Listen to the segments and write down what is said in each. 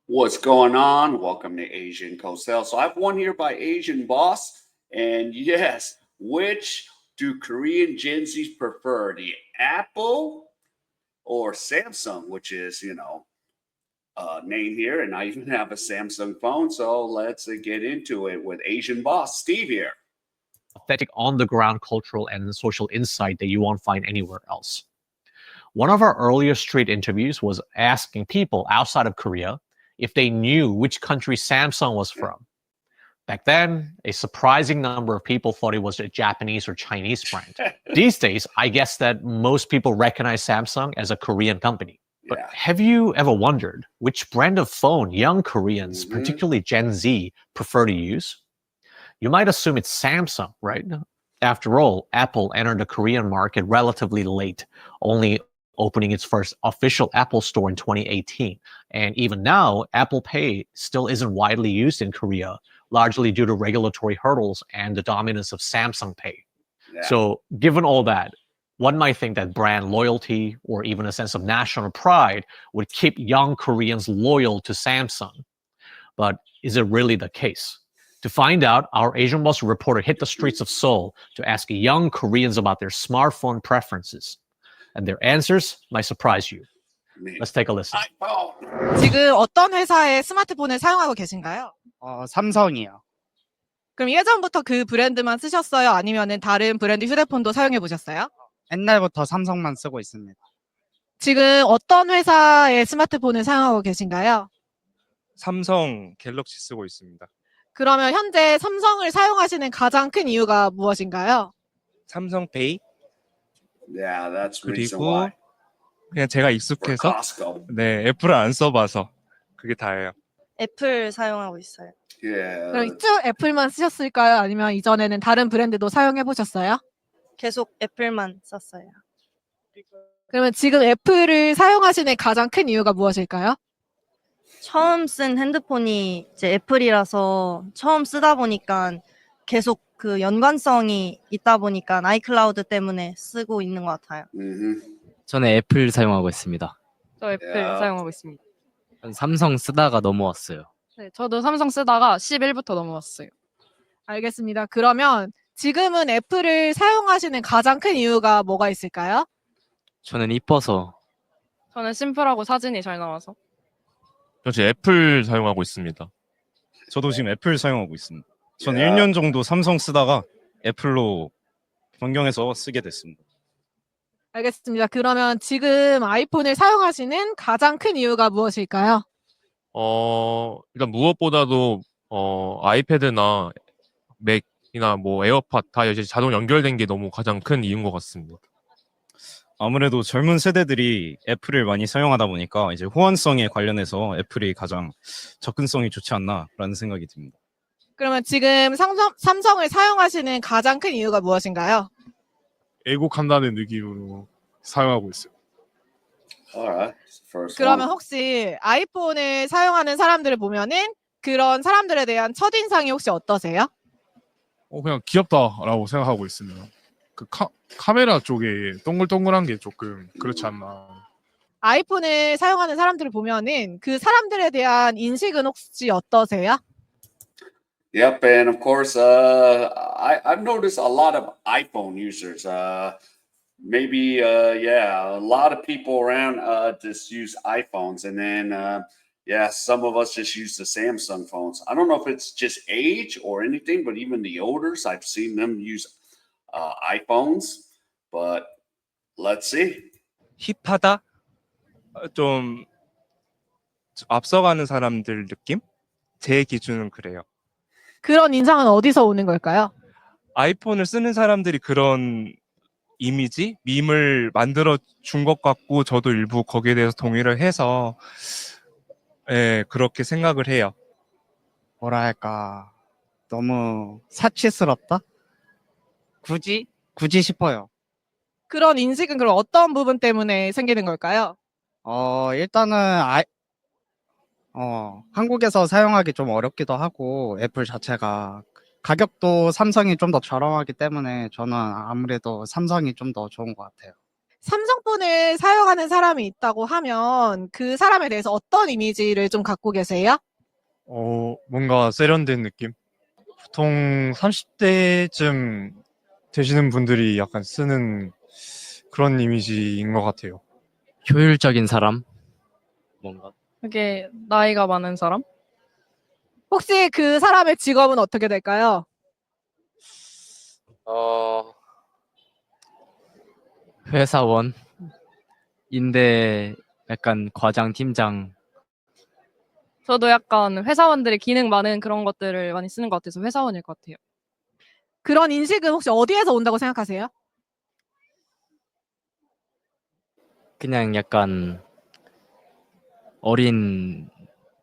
What's going on? Welcome to Asian Cosell. So I have one here by Asian Boss. And yes, which do Korean Gen Zs prefer? The Apple or Samsung, which is, name here. And I even have a Samsung phone. So let's get into it with Asian Boss. Steve here. Authentic on-the-ground cultural and social insight that you won't find anywhere else. One of our earlier street interviews was asking people outside of Korea if they knew which country Samsung was from. Back then, a surprising number of people thought it was a Japanese or Chinese brand. These days, I guess that most people recognize Samsung as a Korean company. But have you ever wondered which brand of phone young Koreans, particularly Gen Z, prefer to use? You might assume it's Samsung, right? After all, Apple entered the Korean market relatively late, only opening its first official Apple store in 2018. And even now, Apple Pay still isn't widely used in Korea, largely due to regulatory hurdles and the dominance of Samsung Pay. So given all that, one might think that brand loyalty or even a sense of national pride would keep young Koreans loyal to Samsung. But is it really the case? To find out, our Asian Boss reporter hit the streets of Seoul to ask young Koreans about their smartphone preferences. And their answers might surprise you. Let's take a listen. 지금 어떤 회사의 스마트폰을 사용하고 계신가요? 삼성이요. 그럼 예전부터 그 브랜드만 쓰셨어요? 아니면은 다른 브랜드 휴대폰도 사용해 보셨어요? 옛날부터 삼성만 쓰고 있습니다. 지금 어떤 회사의 스마트폰을 사용하고 계신가요? 삼성 갤럭시 쓰고 있습니다. 그러면 현재 삼성을 사용하시는 가장 큰 이유가 무엇인가요? 삼성페이 Yeah, that's the reason 그리고 why. 그냥 제가 For 익숙해서 Costco. 네 애플을 안 써봐서 그게 다예요. 애플 사용하고 있어요. Yeah. 그럼 쭉 애플만 쓰셨을까요? 아니면 이전에는 다른 브랜드도 사용해 보셨어요? 계속 애플만 썼어요. 그러면 지금 애플을 사용하시는 가장 큰 이유가 무엇일까요? 처음 쓴 핸드폰이 이제 애플이라서 처음 쓰다 보니까 계속 그 연관성이 있다 보니까 아이클라우드 때문에 쓰고 있는 것 같아요. 저는 애플 사용하고 있습니다. 저 애플 야. 사용하고 있습니다. 전 삼성 쓰다가 넘어왔어요. 네, 저도 삼성 쓰다가 11부터 넘어왔어요. 알겠습니다. 그러면 지금은 애플을 사용하시는 가장 큰 이유가 뭐가 있을까요? 저는 이뻐서. 저는 심플하고 사진이 잘 나와서. 저 지금 애플 사용하고 있습니다. 저도 지금 애플 사용하고 있습니다. 전 야. 1년 정도 삼성 쓰다가 애플로 변경해서 쓰게 됐습니다. 알겠습니다. 그러면 지금 아이폰을 사용하시는 가장 큰 이유가 무엇일까요? 일단 무엇보다도 아이패드나 맥이나 뭐 에어팟 다 이제 자동 연결된 게 너무 가장 큰 이유인 것 같습니다. 아무래도 젊은 세대들이 애플을 많이 사용하다 보니까 이제 호환성에 관련해서 애플이 가장 접근성이 좋지 않나라는 생각이 듭니다. 그러면 지금 삼성을 사용하시는 가장 큰 이유가 무엇인가요? 애국한다는 느낌으로 사용하고 있어요. Alright. First 그러면 one. 혹시 아이폰을 사용하는 사람들을 보면은 그런 사람들에 대한 첫인상이 혹시 어떠세요? 그냥 귀엽다라고 생각하고 있습니다. 그 카메라 쪽에 동글동글한 게 조금 그렇지 않나. 아이폰을 사용하는 사람들을 보면은 그 사람들에 대한 인식은 혹시 어떠세요? Yep, and of course, I've noticed a lot of iPhone users. Maybe, a lot of people around just use iPhones, and then, some of us just use the Samsung phones. I don't know if it's just age or anything, but even the elders, I've seen them use iPhones. But let's see. 힙하다? 좀 앞서가는 사람들 느낌? 제 기준은 그래요. 그런 인상은 어디서 오는 걸까요? 아이폰을 쓰는 사람들이 그런 이미지, 밈을 만들어 준 것 같고 저도 일부 거기에 대해서 동의를 해서 그렇게 생각을 해요. 뭐랄까 너무 사치스럽다? 굳이 싶어요. 그런 인식은 그럼 어떤 부분 때문에 생기는 걸까요? 일단은 한국에서 사용하기 좀 어렵기도 하고 애플 자체가 가격도 삼성이 좀 더 저렴하기 때문에 저는 아무래도 삼성이 좀 더 좋은 것 같아요. 삼성폰을 사용하는 사람이 있다고 하면 그 사람에 대해서 어떤 이미지를 좀 갖고 계세요? 뭔가 세련된 느낌? 보통 30대쯤 되시는 분들이 약간 쓰는 그런 이미지인 것 같아요. 효율적인 사람? 뭔가 그게 나이가 많은 사람? 혹시 그 사람의 직업은 어떻게 될까요? 회사원인데 약간 과장, 팀장. 저도 약간 회사원들이 기능 많은 그런 것들을 많이 쓰는 것 같아서 회사원일 것 같아요. 그런 인식은 혹시 어디에서 온다고 생각하세요? 그냥 약간 어린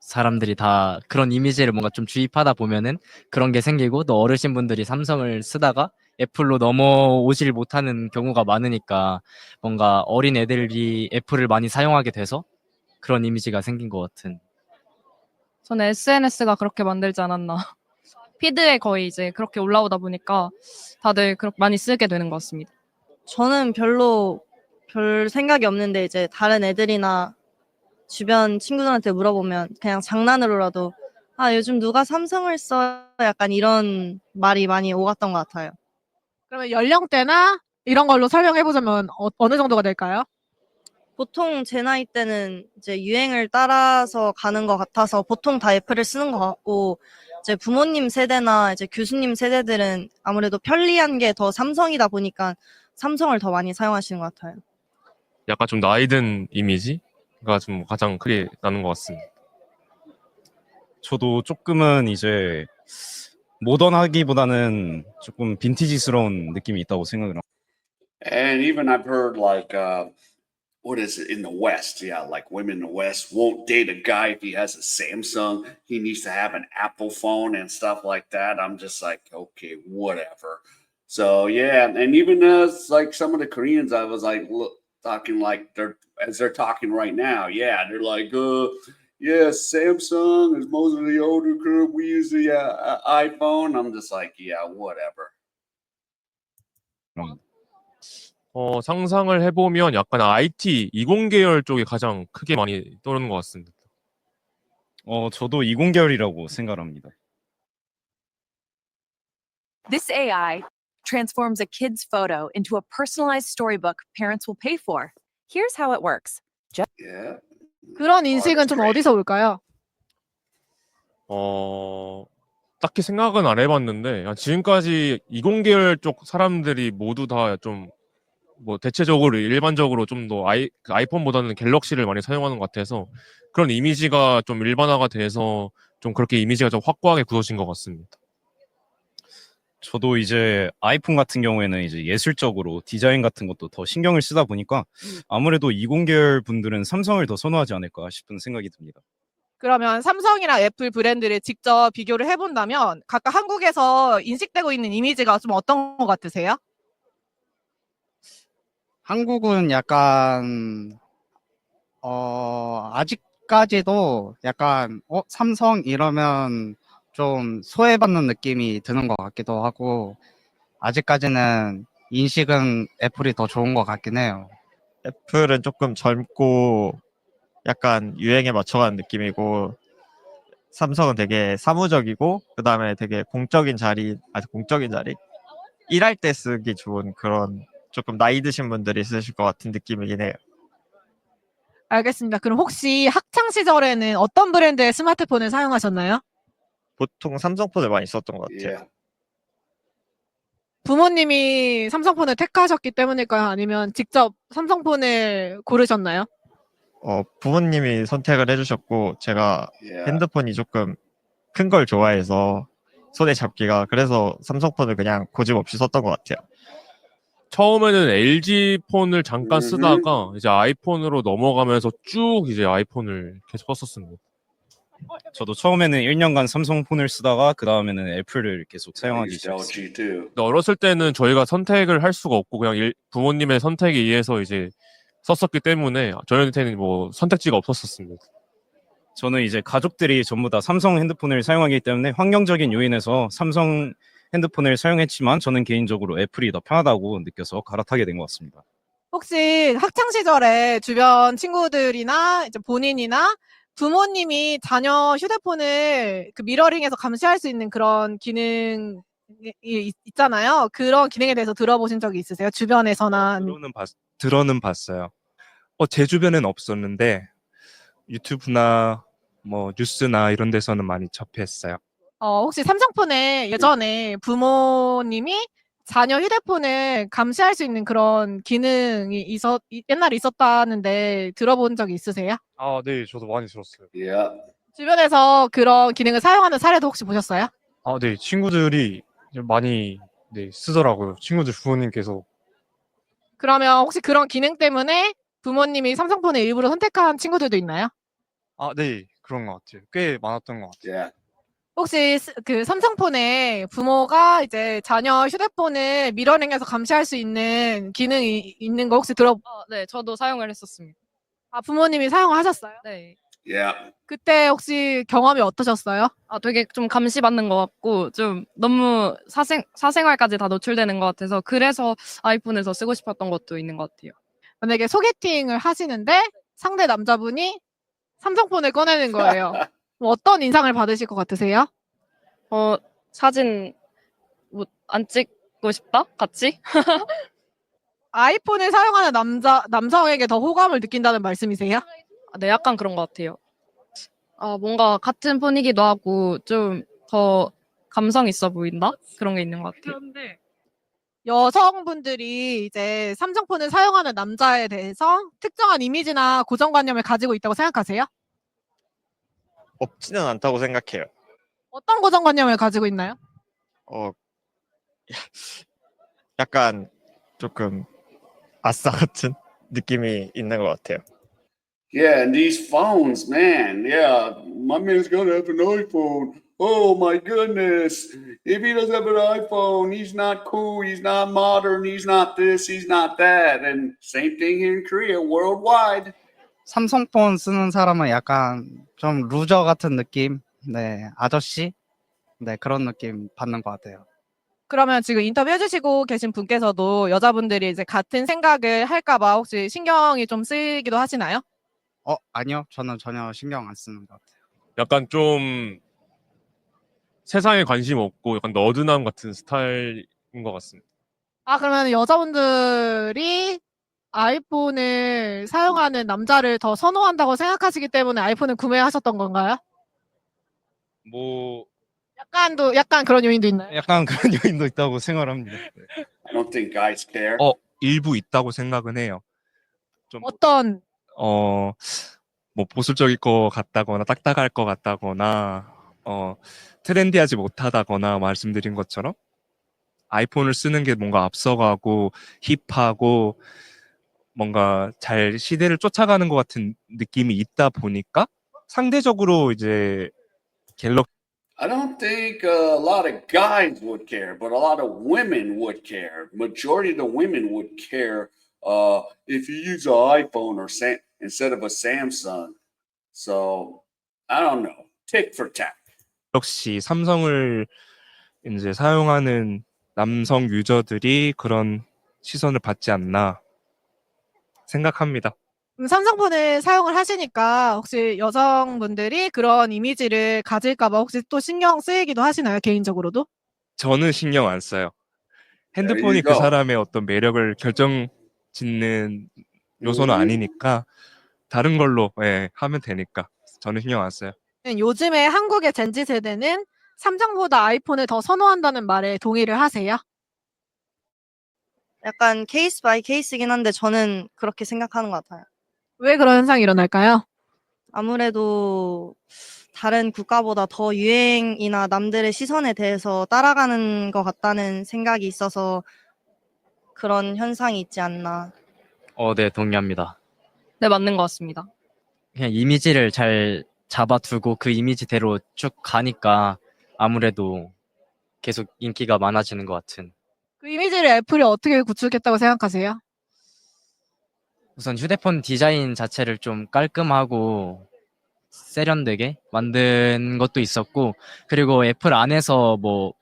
사람들이 다 그런 이미지를 뭔가 좀 주입하다 보면은 그런 게 생기고, 또 어르신분들이 삼성을 쓰다가 애플로 넘어오질 못하는 경우가 많으니까 뭔가 어린 애들이 애플을 많이 사용하게 돼서 그런 이미지가 생긴 것 같은. 저는 SNS가 그렇게 만들지 않았나. 피드에 거의 이제 그렇게 올라오다 보니까 다들 그렇게 많이 쓰게 되는 것 같습니다. 저는 별 생각이 없는데 이제 다른 애들이나 주변 친구들한테 물어보면 그냥 장난으로라도 요즘 누가 삼성을 써? 약간 이런 말이 많이 오갔던 것 같아요. 그러면 연령대나 이런 걸로 설명해 보자면 어느 정도가 될까요? 보통 제 나이 때는 이제 유행을 따라서 가는 것 같아서 보통 다 애플을 쓰는 것 같고, 이제 부모님 세대나 이제 교수님 세대들은 아무래도 편리한 게 더 삼성이다 보니까 삼성을 더 많이 사용하시는 것 같아요. 약간 좀 나이 든 이미지가 좀 가장 크게 나는 것 같습니다. 저도 조금은 이제 모던하기보다는 조금 빈티지스러운 느낌이 있다고 생각을 합니다. And even I've heard like what is it in the West? Yeah, like women in the West won't date a guy if he has a Samsung. He needs to have an Apple phone and stuff like that. I'm just like, okay, whatever. So yeah, and even as like some of the Koreans, I was like talking like they're talking right now. Yeah, they're like, yeah, Samsung is most of the older group. We use the iPhone. I'm just like, yeah, whatever. 상상을 해보면 약간 IT, 이공계열 쪽이 가장 크게 많이 떠오르는 것 같습니다. 저도 이공계열이라고 생각합니다. This AI transforms a kid's photo into a personalized storybook parents will pay for. Here's how it works. Yeah. 그런 인식은 좀 어디서 올까요? 딱히 생각은 안 해봤는데 지금까지 이공계열 쪽 사람들이 모두 다 좀 뭐 대체적으로 일반적으로 좀 더 아이폰보다는 갤럭시를 많이 사용하는 것 같아서 그런 이미지가 좀 일반화가 돼서 좀 그렇게 이미지가 좀 확고하게 굳어진 것 같습니다. 저도 이제 아이폰 같은 경우에는 이제 예술적으로 디자인 같은 것도 더 신경을 쓰다 보니까 아무래도 이공계열 분들은 삼성을 더 선호하지 않을까 싶은 생각이 듭니다. 그러면 삼성이랑 애플 브랜드를 직접 비교를 해본다면 각각 한국에서 인식되고 있는 이미지가 좀 어떤 것 같으세요? 한국은 약간 아직까지도 약간 삼성 이러면 좀 소외받는 느낌이 드는 것 같기도 하고, 아직까지는 인식은 애플이 더 좋은 것 같긴 해요. 애플은 조금 젊고 약간 유행에 맞춰가는 느낌이고, 삼성은 되게 사무적이고 그다음에 되게 공적인 자리, 일할 때 쓰기 좋은 그런 조금 나이 드신 분들이 쓰실 것 같은 느낌이긴 해요. 알겠습니다. 그럼 혹시 학창 시절에는 어떤 브랜드의 스마트폰을 사용하셨나요? 보통 삼성폰을 많이 썼던 것 같아요. Yeah. 부모님이 삼성폰을 택하셨기 때문일까요? 아니면 직접 삼성폰을 고르셨나요? 부모님이 선택을 해주셨고, 제가 Yeah. 핸드폰이 조금 큰 걸 좋아해서 손에 잡기가, 그래서 삼성폰을 그냥 고집 없이 썼던 것 같아요. 처음에는 LG 폰을 잠깐 음흠. 쓰다가 이제 아이폰으로 넘어가면서 쭉 이제 아이폰을 계속 썼었습니다. 저도 처음에는 1년간 삼성폰을 쓰다가 그 다음에는 애플을 계속 I 사용하기 used 시작했어요. LG too. 근데 어렸을 때는 저희가 선택을 할 수가 없고 그냥 부모님의 선택에 의해서 이제 썼었기 때문에 저희한테는 뭐 선택지가 없었습니다. 저는 이제 가족들이 전부 다 삼성 핸드폰을 사용하기 때문에 환경적인 요인에서 삼성 핸드폰을 사용했지만 저는 개인적으로 애플이 더 편하다고 느껴서 갈아타게 된 것 같습니다. 혹시 학창 시절에 주변 친구들이나 이제 본인이나 부모님이 자녀 휴대폰을 그 미러링해서 감시할 수 있는 그런 기능이 있잖아요. 그런 기능에 대해서 들어보신 적이 있으세요? 주변에서나 들어는 봤어요. 제 주변엔 없었는데 유튜브나 뭐 뉴스나 이런 데서는 많이 접했어요. 혹시 삼성폰에 예전에 부모님이 자녀 휴대폰을 감시할 수 있는 그런 기능이 옛날에 있었다는데 들어본 적이 있으세요? 아, 네, 저도 많이 들었어요. Yeah. 주변에서 그런 기능을 사용하는 사례도 혹시 보셨어요? 아, 네, 친구들이 많이 네, 쓰더라고요. 친구들 부모님께서. 그러면 혹시 그런 기능 때문에 부모님이 삼성폰을 일부러 선택한 친구들도 있나요? 아, 네, 그런 것 같아요. 꽤 많았던 것 같아요. Yeah. 혹시 그 삼성폰에 부모가 이제 자녀 휴대폰을 미러링해서 감시할 수 있는 기능이 있는 거 혹시 네, 저도 사용을 했었습니다. 부모님이 사용하셨어요? 네. Yeah. 그때 혹시 경험이 어떠셨어요? 되게 좀 감시받는 것 같고 좀 너무 사생활까지 다 노출되는 것 같아서 그래서 아이폰을 더 쓰고 싶었던 것도 있는 것 같아요. 만약에 소개팅을 하시는데 상대 남자분이 삼성폰을 꺼내는 거예요. 어떤 인상을 받으실 것 같으세요? 사진 뭐 안 찍고 싶다? 같이? 아이폰을 사용하는 남성에게 더 호감을 느낀다는 말씀이세요? 네, 약간 그런 것 같아요. 뭔가 같은 폰이기도 하고 좀 더 감성 있어 보인다? 그런 게 있는 것 같아요. 여성분들이 이제 삼성폰을 사용하는 남자에 대해서 특정한 이미지나 고정관념을 가지고 있다고 생각하세요? 없지는 않다고 생각해요. 어떤 고정관념을 가지고 있나요? 어, 약간 조금 아싸 같은 느낌이 있는 것 같아요. Yeah, and these phones, man. Yeah, my man's gonna have an iPhone. Oh my goodness. If he doesn't have an iPhone, he's not cool, he's not modern, he's not this, he's not that. And same thing here in Korea, worldwide. 삼성폰 쓰는 사람은 약간 좀 루저 같은 느낌? 네, 아저씨? 네, 그런 느낌 받는 것 같아요. 그러면 지금 인터뷰 해주시고 계신 분께서도 여자분들이 이제 같은 생각을 할까봐 혹시 신경이 좀 쓰이기도 하시나요? 아니요. 저는 전혀 신경 안 쓰는 것 같아요. 약간 좀 세상에 관심 없고 약간 너드남 같은 스타일인 것 같습니다. 그러면 여자분들이 아이폰을 사용하는 남자를 더 선호한다고 생각하시기 때문에 아이폰을 구매하셨던 건가요? 뭐 약간 그런 요인도 있나요? 약간 그런 요인도 있다고 생각합니다. 네. I don't think guys care. 일부 있다고 생각은 해요. 좀 어떤 뭐 보수적일 것 같다거나 딱딱할 것 같다거나 트렌디하지 못하다거나 말씀드린 것처럼 아이폰을 쓰는 게 뭔가 앞서가고 힙하고 뭔가 잘 시대를 쫓아가는 것 같은 느낌이 있다 보니까 상대적으로 이제 I don't think a lot of guys would care, but a lot of women would care. Majority of the women would care if you use an iPhone or instead of a Samsung. So I don't know. Tick for tack. 갤럭시 삼성을 이제 사용하는 남성 유저들이 그런 시선을 받지 않나 생각합니다. 삼성폰을 사용을 하시니까 혹시 여성분들이 그런 이미지를 가질까봐 혹시 또 신경 쓰이기도 하시나요? 개인적으로도? 저는 신경 안 써요. There 핸드폰이 you 그 go. 사람의 어떤 매력을 결정짓는 요소는 아니니까 다른 걸로 하면 되니까 저는 신경 안 써요. 요즘에 한국의 젠지 세대는 삼성보다 아이폰을 더 선호한다는 말에 동의를 하세요? 약간 케이스 바이 케이스긴 한데 저는 그렇게 생각하는 것 같아요. 왜 그런 현상이 일어날까요? 아무래도 다른 국가보다 더 유행이나 남들의 시선에 대해서 따라가는 것 같다는 생각이 있어서 그런 현상이 있지 않나. 네, 동의합니다. 네, 맞는 것 같습니다. 그냥 이미지를 잘 잡아두고 그 이미지대로 쭉 가니까 아무래도 계속 인기가 많아지는 것 같은. 그 이미지를 애플이 어떻게 구축했다고 생각하세요? 우선 휴대폰 디자인 자체를 좀 깔끔하고 세련되게 만든 것도 있었고, 그리고 애플 안에서 뭐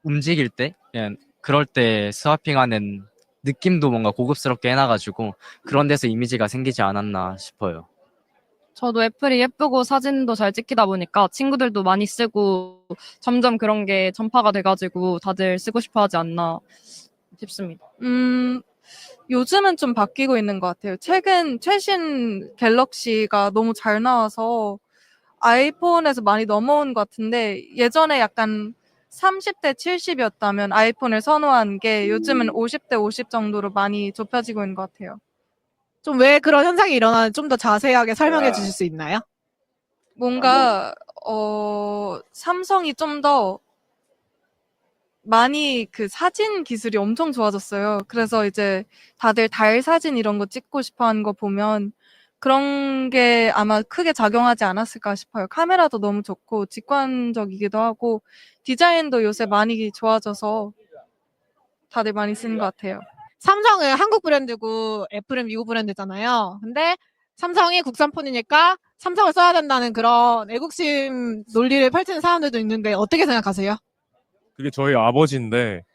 움직일 때 그냥 그럴 때 스와핑하는 느낌도 뭔가 고급스럽게 해놔가지고 그런 데서 이미지가 생기지 않았나 싶어요. 저도 애플이 예쁘고 사진도 잘 찍히다 보니까 친구들도 많이 쓰고 점점 그런 게 전파가 돼가지고 다들 쓰고 싶어 하지 않나 싶습니다. 요즘은 좀 바뀌고 있는 것 같아요. 최신 갤럭시가 너무 잘 나와서 아이폰에서 많이 넘어온 것 같은데 예전에 약간 30대 70이었다면 아이폰을 선호한 게 요즘은 50대 50 정도로 많이 좁혀지고 있는 것 같아요. 좀 왜 그런 현상이 일어나는지 좀 더 자세하게 설명해 주실 수 있나요? 뭔가 삼성이 좀 더 많이 그 사진 기술이 엄청 좋아졌어요. 그래서 이제 다들 달 사진 이런 거 찍고 싶어 하는 거 보면 그런 게 아마 크게 작용하지 않았을까 싶어요. 카메라도 너무 좋고 직관적이기도 하고 디자인도 요새 많이 좋아져서 다들 많이 쓰는 것 같아요. 삼성은 한국 브랜드고 애플은 미국 브랜드잖아요. 근데 삼성이 국산폰이니까 삼성을 써야 된다는 그런 애국심 논리를 펼치는 사람들도 있는데 어떻게 생각하세요? 그게 저희 아버지인데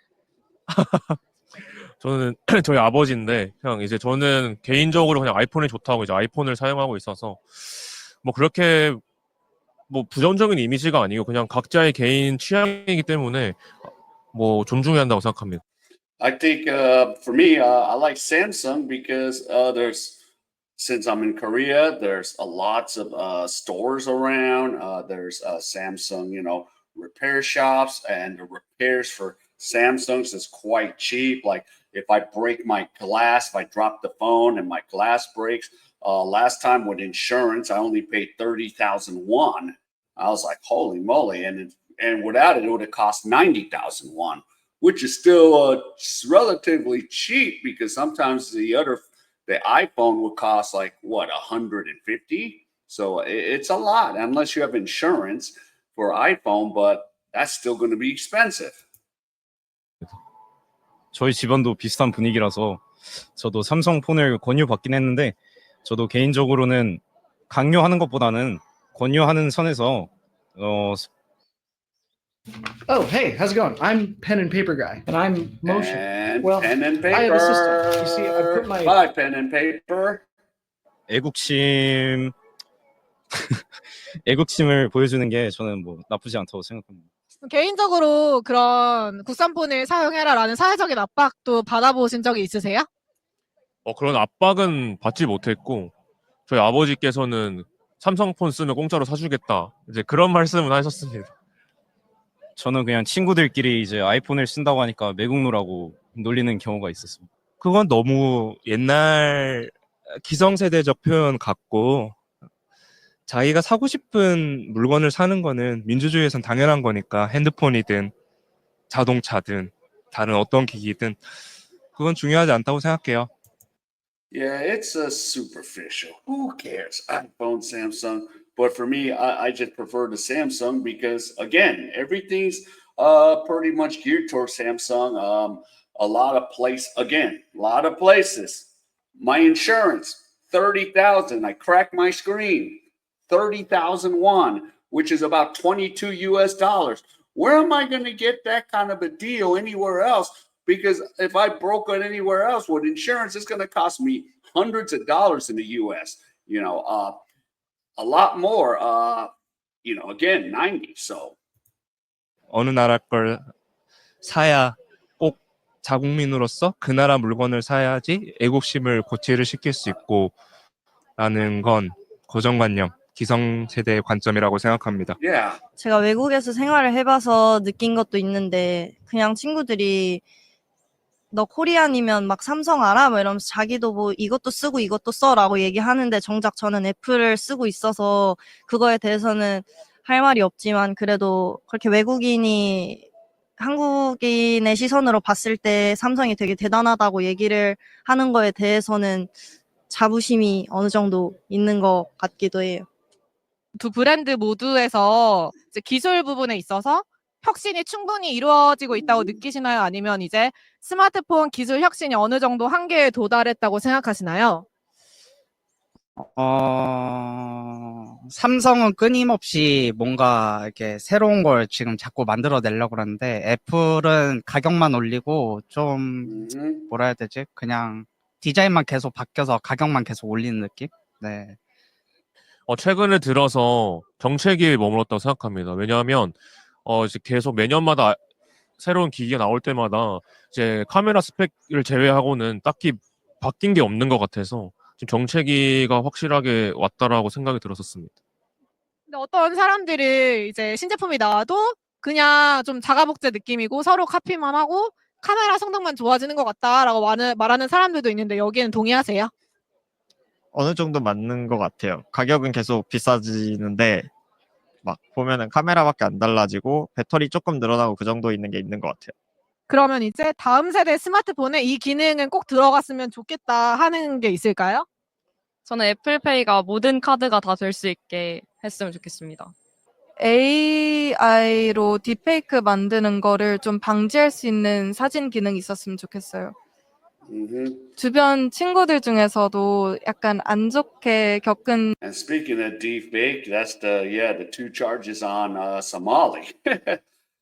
저는 저희 아버지인데 그냥 이제 저는 개인적으로 그냥 아이폰이 좋다고 이제 아이폰을 사용하고 있어서 뭐 그렇게 뭐 부정적인 이미지가 아니고 그냥 각자의 개인 취향이기 때문에 뭐 존중해야 한다고 생각합니다. I think for me, I like Samsung because since I'm in Korea, there's lots of stores around. There's Samsung, repair shops, and the repairs for Samsungs is quite cheap. Like if I break my glass, if I drop the phone and my glass breaks, last time with insurance, I only paid 30,000 won. I was like, holy moly! And without it, it would have cost 90,000 won, which is still relatively cheap because sometimes the iPhone will cost like what 150. So it's a lot unless you have insurance for iPhone, but that's still going to be expensive. 저희 집안도 비슷한 분위기라서 저도 삼성 폰을 권유받긴 했는데 저도 개인적으로는 강요하는 것보다는 권유하는 선에서 Oh, hey, how's it going? I'm pen and paper guy, and I'm motion. And Well, pen and paper. I have a system. You see, I put my Bye, pen and paper. 애국심 애국심을 보여주는 게 저는 뭐 나쁘지 않다고 생각합니다. 개인적으로 그런 국산폰을 사용해라라는 사회적인 압박도 받아보신 적이 있으세요? 그런 압박은 받지 못했고 저희 아버지께서는 삼성폰 쓰면 공짜로 사주겠다 이제 그런 말씀은 하셨습니다. 저는 그냥 친구들끼리 이제 아이폰을 쓴다고 하니까 매국노라고 놀리는 경우가 있었습니다. 그건 너무 옛날 기성세대적 표현 같고 자기가 사고 싶은 물건을 사는 거는 민주주의에선 당연한 거니까 핸드폰이든 자동차든 다른 어떤 기기든 그건 중요하지 않다고 생각해요. Yeah, it's superficial. Who cares? iPhone, Samsung. But for me, I just prefer the Samsung because, again, everything's pretty much geared towards Samsung. A lot of places. My insurance, 30,000. I cracked my screen, 30,000 won, which is about $22 US. Where am I going to get that kind of a deal anywhere else? Because if I broke it anywhere else with insurance, it's going to cost me hundreds of dollars in the US, a lot more, again, 90. So. 어느 나라 걸 사야 꼭 자국민으로서 그 나라 물건을 사야지 애국심을 고취를 시킬 수 있고 라는 건 고정관념, 기성세대의 관점이라고 생각합니다. Yeah. 제가 외국에서 생활을 해봐서 느낀 것도 있는데 그냥 친구들이 너 코리안이면 막 삼성 알아? 뭐 이러면서 자기도 뭐 이것도 쓰고 이것도 써라고 얘기하는데 정작 저는 애플을 쓰고 있어서 그거에 대해서는 할 말이 없지만 그래도 그렇게 외국인이 한국인의 시선으로 봤을 때 삼성이 되게 대단하다고 얘기를 하는 거에 대해서는 자부심이 어느 정도 있는 것 같기도 해요. 두 브랜드 모두에서 이제 기술 부분에 있어서 혁신이 충분히 이루어지고 있다고 느끼시나요? 아니면 이제 스마트폰 기술 혁신이 어느 정도 한계에 도달했다고 생각하시나요? 삼성은 끊임없이 뭔가 이렇게 새로운 걸 지금 자꾸 만들어내려고 그러는데 애플은 가격만 올리고 좀 뭐라 해야 되지? 그냥 디자인만 계속 바뀌어서 가격만 계속 올리는 느낌? 네. 최근에 들어서 정체기에 머물렀다고 생각합니다. 왜냐하면 이제 계속 매년마다 새로운 기기가 나올 때마다 이제 카메라 스펙을 제외하고는 딱히 바뀐 게 없는 것 같아서 지금 정체기가 확실하게 왔다라고 생각이 들었었습니다. 근데 어떤 사람들은 이제 신제품이 나와도 그냥 좀 자가복제 느낌이고 서로 카피만 하고 카메라 성능만 좋아지는 것 같다라고 말하는 사람들도 있는데 여기는 동의하세요? 어느 정도 맞는 것 같아요. 가격은 계속 비싸지는데 막 보면은 카메라밖에 안 달라지고 배터리 조금 늘어나고 그 정도 있는 게 있는 것 같아요. 그러면 이제 다음 세대 스마트폰에 이 기능은 꼭 들어갔으면 좋겠다 하는 게 있을까요? 저는 애플페이가 모든 카드가 다 될 수 있게 했으면 좋겠습니다. AI로 딥페이크 만드는 거를 좀 방지할 수 있는 사진 기능이 있었으면 좋겠어요. 주변 친구들 중에서도 약간 안 좋게 겪은 And speaking of deepfake, that's the two charges on Somali.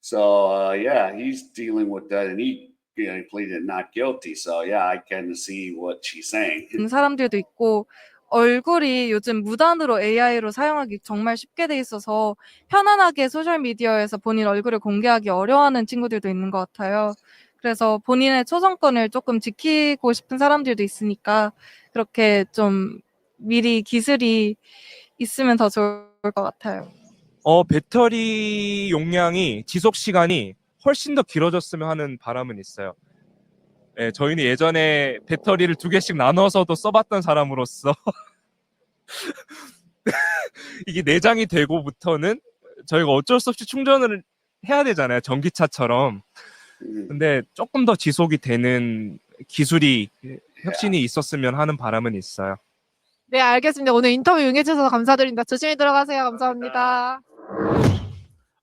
So yeah, he's dealing with that, and he pleaded not guilty. So yeah, I can see what she's saying. 사람들도 있고 얼굴이 요즘 무단으로 AI로 사용하기 정말 쉽게 돼 있어서 편안하게 소셜미디어에서 본인 얼굴을 공개하기 어려워하는 친구들도 있는 것 같아요. 그래서 본인의 초성권을 조금 지키고 싶은 사람들도 있으니까 그렇게 좀 미리 기술이 있으면 더 좋을 것 같아요. 배터리 용량이 지속 시간이 훨씬 더 길어졌으면 하는 바람은 있어요. 예, 저희는 예전에 배터리를 2개씩 나눠서도 써봤던 사람으로서 이게 내장이 되고부터는 저희가 어쩔 수 없이 충전을 해야 되잖아요. 전기차처럼. 근데 조금 더 지속이 되는 기술이 혁신이 있었으면 하는 바람은 있어요. 네, 알겠습니다. 오늘 인터뷰 응해주셔서 감사드립니다. 조심히 들어가세요. 감사합니다.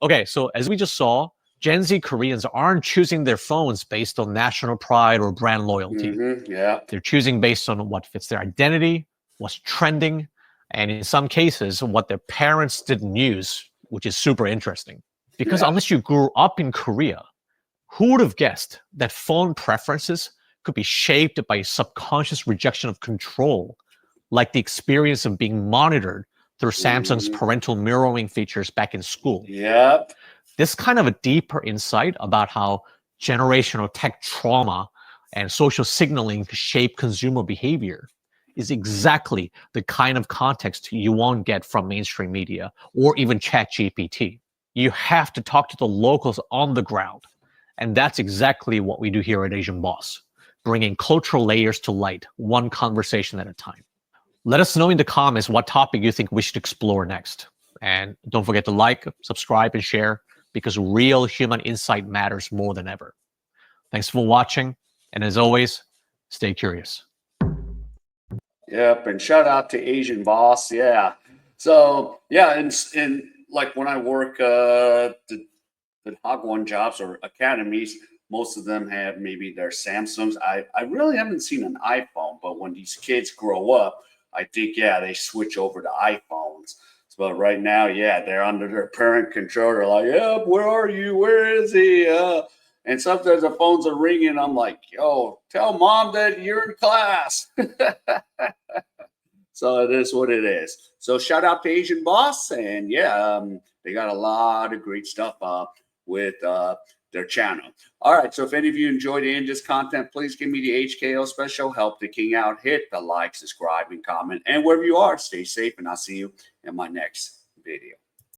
Okay, so as we just saw, Gen Z Koreans aren't choosing their phones based on national pride or brand loyalty. Yeah. They're choosing based on what fits their identity, what's trending, and in some cases, what their parents didn't use, which is super interesting. Because unless you grew up in Korea, who would have guessed that phone preferences could be shaped by a subconscious rejection of control, like the experience of being monitored through Samsung's parental mirroring features back in school? Yep. This kind of a deeper insight about how generational tech trauma and social signaling shape consumer behavior is exactly the kind of context you won't get from mainstream media or even ChatGPT. You have to talk to the locals on the ground. And that's exactly what we do here at Asian Boss, bringing cultural layers to light, one conversation at a time. Let us know in the comments what topic you think we should explore next. And don't forget to like, subscribe, and share, because real human insight matters more than ever. Thanks for watching, and as always, stay curious. Yep, and shout out to Asian Boss. Yeah. So yeah, and like when I work the Hagwon jobs or academies, most of them have maybe their Samsungs. I really haven't seen an iPhone, but when these kids grow up, I think they switch over to iPhones. But right now, they're under their parent control. They're like, "Yep, where are you? Where is he?" And sometimes the phones are ringing. I'm like, "Yo, tell mom that you're in class." So it is what it is. So shout out to Asian Boss, and they got a lot of great stuff with their channel. All right, so if any of you enjoyed Angie's content, please give me the HKO special. Help the king out. Hit the like, subscribe, and comment. And wherever you are, stay safe, and I'll see you in my next video.